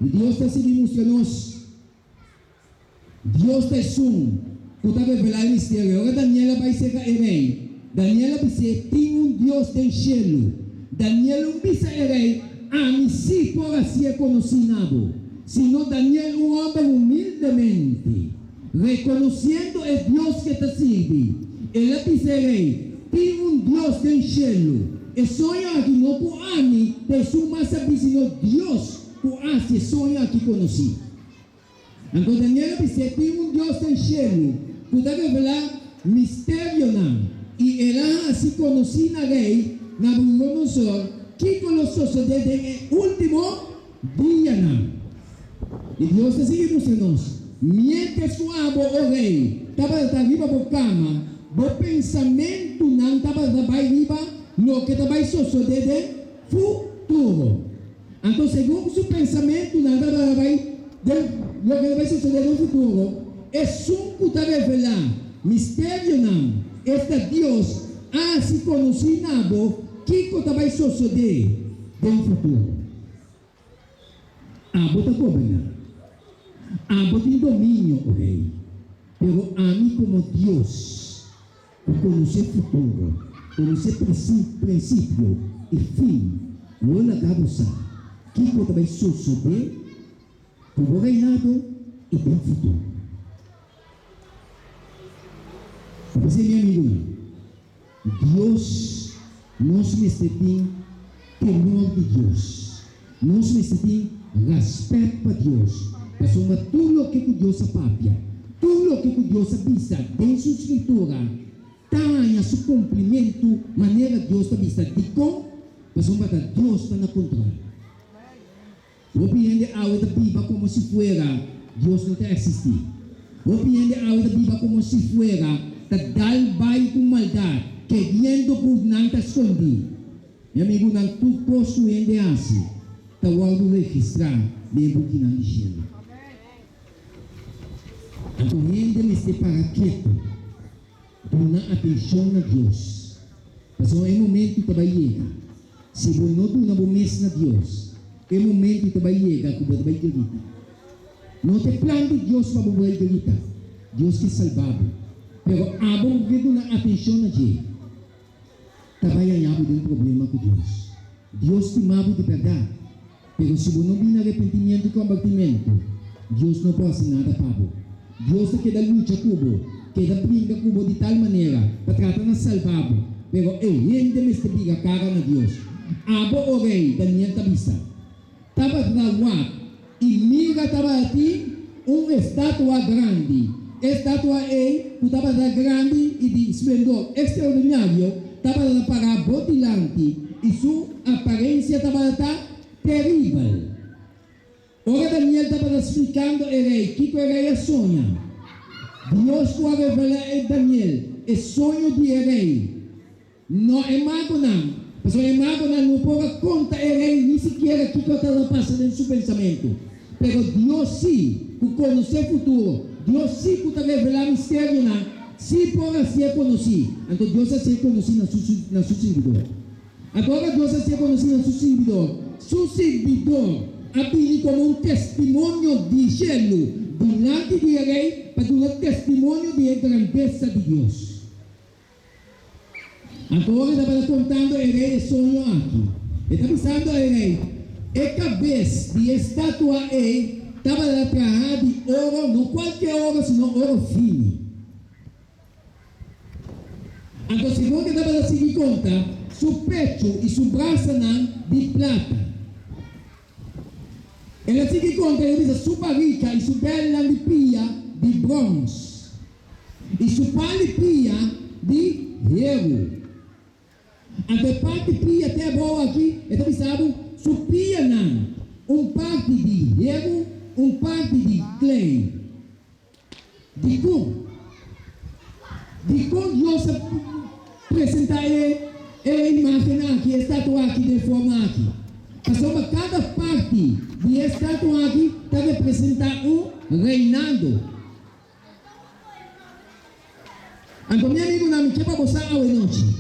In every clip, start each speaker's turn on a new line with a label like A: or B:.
A: Dios está seguimos a nós. Deus está para revelar o mistério. Agora Daniela vai ser rei. Daniela vai ser tem Deus tem cielo. Daniel vai ser rei. A mim se por ser conhecido. Sino Daniel homem humildemente, reconhecendo o Deus que te serve. Ele vai ser rei. Tem Deus tem cielo. E sonha que não por mim, tem suma sabe sino Deus por assim sonha que conheci. Então Daniel disse, tem Deus no cielo, pode revelar mistério não. E ela assim conheci na rei, na Nabucodonosor, que conosco desde o último dia não. E Deus está seguindo nós. Mientras suave o rei, estava arriba por cama, o pensamento não estava arriba, no que estava sucedendo futuro. Então segundo seu pensamento não estava lo que vai suceder no futuro é só para revelar mistério não. Este Deus ha se conhecido que vai suceder no futuro. Bota governar. Bota domínio o rei. Pero a mim como Deus, conhecer futuro, conhecer princípio e fim, não é acabo sabe que vai suceder o reinado e tem futuro. Você, meu amigo, Deus nos tem temor de Deus, nos tem respeito para Deus, mas tudo o que Deus sapapia, tudo o que Deus avisa em sua escritura, tem seu cumprimento, maneira Deus avisa, de como, mas Deus está na controle. Opinião de agua da Bíblia como se fuera Dios no te existir. Opinião de agua da Bíblia como se fuera te dal vai com maldade, querendo por não te esconder. Meu amigo, não tu possuende assim, te vou registrar mesmo que não chega. Então, ainda me separa quieto, dá atenção a Deus. Mas é momento que vai chegar. Se você não dá uma promessa a Deus, é momento que vai chegar que você vai acreditar. Não tem plano de Deus para você acreditar. Deus que salvava. Pero abang que dá atenção a Deus, vai ganhar um problema com Deus. Deus te ama de verdade. Pero se você não tem arrependimento e convertimento, Deus não pode fazer nada para você. Deus queda luta com você, queda brinca com você de tal maneira para tratar de salvar você. Pero gente me está cara na Deus. Abo o rei Daniel tabisa. Tava trawat e mira tava aqui estátua grande. Estátua estava grande e de esplendor extraordinário. Tava para botilante e sua aparência estava terrível. Ora Daniel estava explicando ao rei que o rei sonha. Deus vai revelar a Daniel o sonho de rei. Não é mago não. Mas o mago não pode contar ao rei nem sequer o que estava passando em seu pensamento. Pero Deus sim, que conhece o futuro. Deus sim que revelar mistério não. Sim pode ser conhecido. Então Deus é ser conhecido na seu servidor. Agora Deus é ser conhecido na seu servidor. Seu servidor abrir como um testemunho de gelo diante do rei para dar testemunho de grandeza de Deus. Agora estava contando o rei sonho aqui. Está pensando o rei, a cabeça de estátua estava atrás de ouro, não qualquer ouro, senão ouro fino. Então, se você estava se conta, seu peito e seu braço de prata. Ela se conta, ele diz, sua barriga e sua bela de pia de bronze. E sua pala de pia de ouro. Até parte pia até boa aqui, então pensado, sua pia não. Parte de ouro, parte de clay. De como Deus apresentar a imagem aqui, a estátua aqui, de forma aqui. Mas cada parte de estátua aqui está representando reinado. Então, meu amigo, não me quer para você a noite.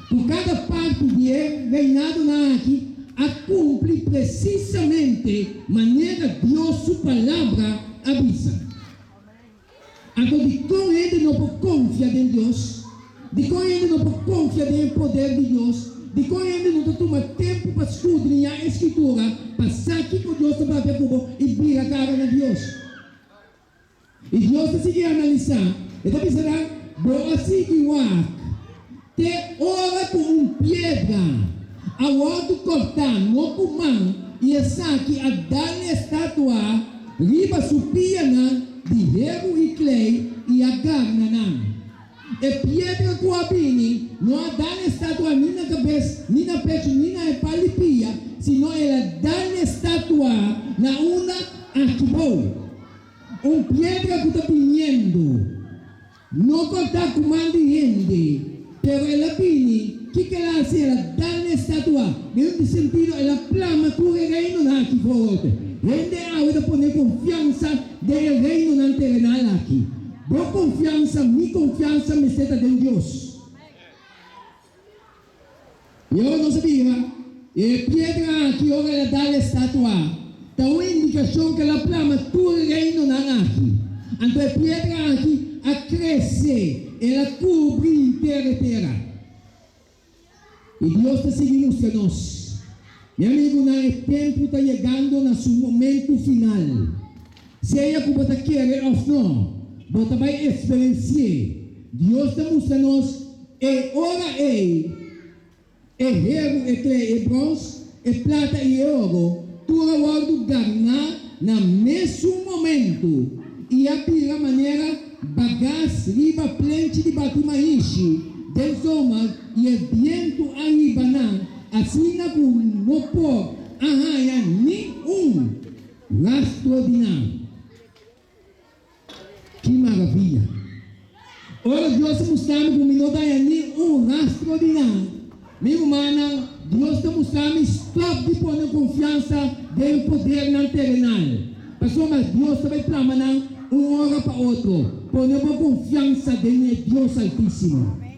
A: Por cada parte de reinado aqui, a cumplir precisamente maneira Deus sua palavra avisa. Então, de como ele não pode confiar em Deus, de como ele não pode confiar no poder de Deus, de como ele não toma tempo para escudrinhar a Escritura, para saber que Deus está para ver e vira a cara na Deus. E Deus está seguindo a analisar, então pensará, vou assim te ora com pedra, a outro cortar, não com mão, e essa aqui a dar estátua, riba supiana, de erro e clay, e a garna não. E pedra com a bini, não a dar estátua nem na cabeça, nem na pecho, nem na palipia, senão ela dar estátua na una arquibou. Pedra que está viniendo, não cortar com mão de gente, pero ela vini, que ela hace? Ela dá na estátua, nesse sentido, ela plama tu reino na aqui forte. Rende a poner confiança do reino na terrenal aqui. Boa confiança, minha confiança me seta em Deus. E eu não sabia, e pedra que ela dá na estátua, dá uma indicação que ela plama tu reino na aqui. Então a pedra aqui a crescer, ela cobre inteira a terra. E Deus está seguindo a nós. Meu amigo, o tempo está chegando no seu momento final. Se ela que você quer ou não, você vai experienciar. Deus está mostrando-nos, e ora é erro, é bronze, é prata e ouro, tudo vai ganhar no mesmo momento. E a pira maneira, bagagem, riba, plente de batimaishi, del zoma, e o viento arriba na, assim na não pode arranhar nenhum rastro de nada. Que maravilha! Ora, Deus mostrando que não dá nenhum rastro de nada. Meu irmão, Deus está mostrando stop de pôr confiança no poder na terrenal. Pastor, mas Deus também plama uma hora para outra. Pôr confiança em Deus Altíssimo.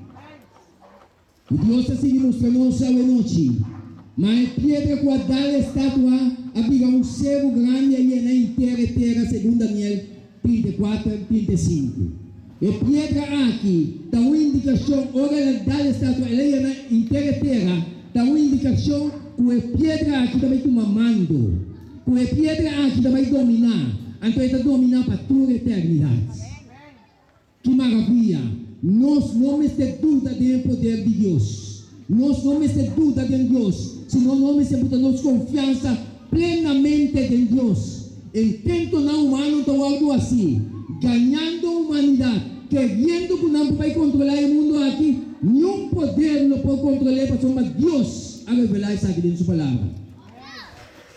A: E Deus está se mostrando hoje à noite. Mas pedra que a dar estátua, havia cego grande e na inteira terra, segundo Daniel 34, 35. E pedra aqui, dá uma indicação, ora ela dá estátua, ela é na inteira terra, dá uma indicação que a pedra aqui também toma mando. Que a pedra aqui também dominar. Então ela dominar para toda a eternidade. Que maravilha! Nós não temos dúvida do poder de Deus. Nós não temos dúvida de Deus. Senão nós temos confiança plenamente em Deus. Enquanto não humano está algo assim, ganhando a humanidade, querendo que não vai controlar o mundo aqui, nenhum poder não pode controlar, mas Deus a revelar isso aqui em sua palavra.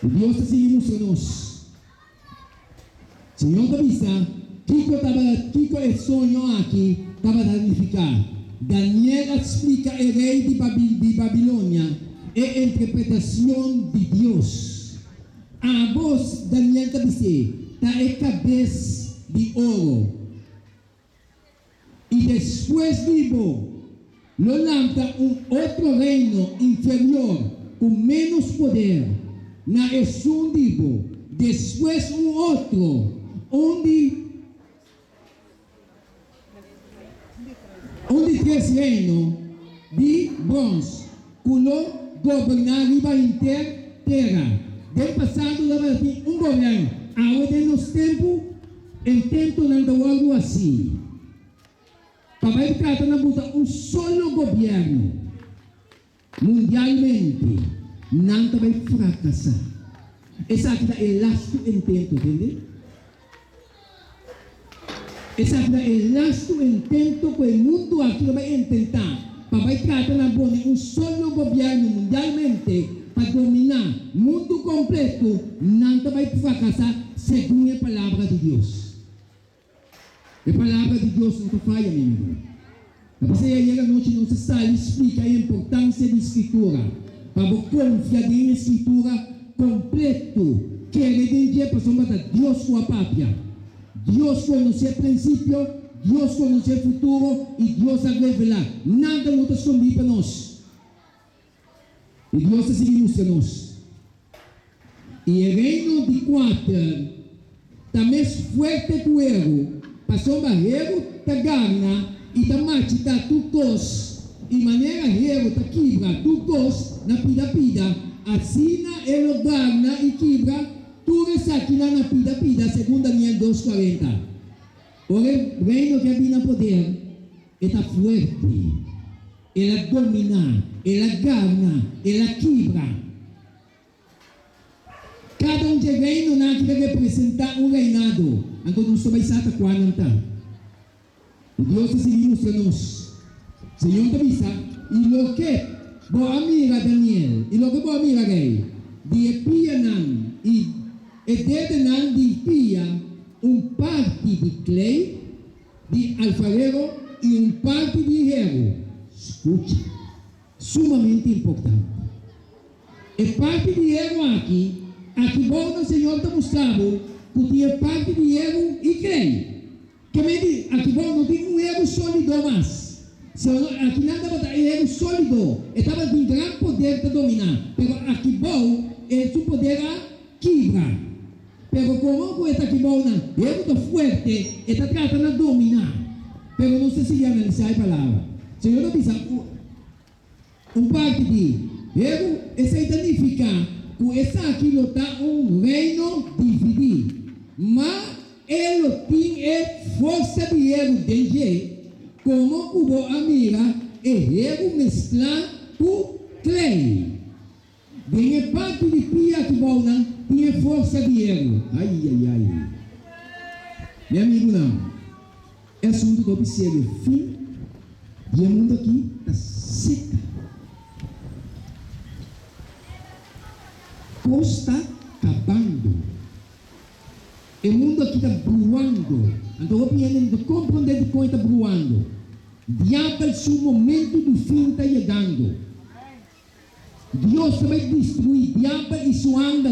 A: E Deus está seguindo nós. Senhor Tabisa, Kiko é sonho aqui, estava a danificar. Daniel explica o rei de Babilônia e a interpretação de Deus. A voz Daniel Tabisa está a cabeça de ouro. E depois vivo, lo lança outro reino inferior, com menos poder. Na escondido, depois outro, onde três reinos de bronze, que governava a inteira terra. Del passado, governo. Agora, de nos tempos, intento não algo assim. Para tratar na buta solo governo, mundialmente, não vai fracassar. Essa aqui é o lasto intento, entende? Essa aqui é o lasto intento que o mundo aqui vai tentar. Para tratar na buta solo governo mundialmente, para dominar o mundo completo, não vai fracassar, segundo a palavra de Deus. A palavra de Deus não falha, meu irmão. Você aí a noite não se sabe explica a importância da Escritura. Para confiar na Escritura completo, que é de para sombra Deus com a pátria. Deus conhece o princípio, Deus conhece o futuro e Deus a revelar. Nada não está escondido para nós. E Deus está seguindo a nós. Y el reino de cuatro también es fuerte que el pasó barrero ta gana y ta machita tu cos y manera hero ta quibra tu cos na pida así na el gana y quibra tu resakina na pida según Daniel 2:40. Ahora el reino que viene a poder está fuerte, él domina, él gana, él quibra. Cada de reino que representa un reinado. Entonces não vai estar quando está. Deus se ilustra-nos. Senhor te avisa, e lo que boa amiga Daniel, e lo que boa amiga gay, de pia nan, e de nan de pia, parte de clay, de alfarero e parte de hierro. Escucha, sumamente importante. E parte de hierro aqui bom o Senhor te mostrava que tinha parte de hierro e clay. Que me diz, aqui bom não tem hierro sólido mais. Aqui nada para hierro sólido. Estava de grande poder de dominar. Mas aqui bom é su poder a quebrar. Mas como está aqui bom, hierro está forte, está tratando de dominar. Mas não sei se analisar a palavra. Senhor diz, parte de hierro, isso significa que essa aqui está reino dividido. Mas ele tem força de hierro de como o boa amiga hierro mesclar com clay. Vem a parte de pia que boa tem força de hierro. Ai. Meu amigo não. É assunto do observe fim. E o mundo aqui está seca. Está acabando. O mundo aqui está bruando. Então, eu preciso compreender de como está bruando. Diabo, o momento do fim está chegando. Deus vai destruir diabo e sua anda.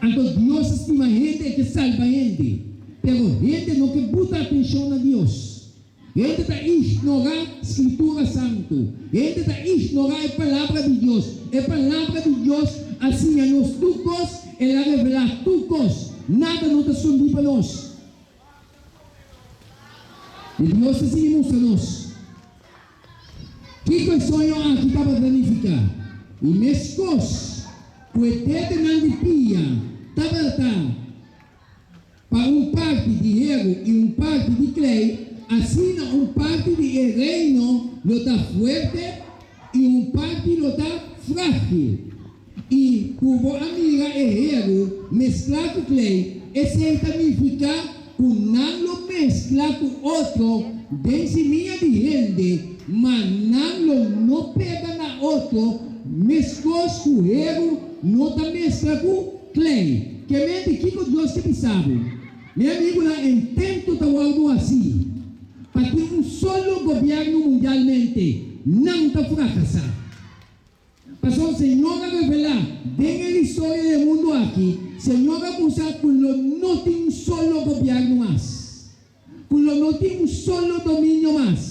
A: Então, Deus estima gente que salva gente. Pero gente não que bota atenção a Deus. Gente está ignorar a Escritura Santa. Gente está ignorar a palavra de Deus. A palavra de Deus assim a nós tucos, ela revela tucos. Nada não está subindo para nós. E Deus assim mostra a nós. Que sonho aqui estava a planificar? E mescos, o eterno não de pia, estava para parte de hierro e parte de clay, assim parte de reino não está forte e parte não está frágil. E como amiga hierro mesclar com clay, esse significa que não mesclar com outro, dentro minha de gente, mas não pega na outro, mescos com hierro, não está mesclar com clay. Que mente que Deus te sabe. Meu amigo, lá intento de algo assim. Para ter solo governo mundialmente, não está fracassado. Pasó o Senhor a revelar, dentro da história do mundo aqui, Senhor a mostrar que não tem solo governo mais. Que não tem solo domínio mais.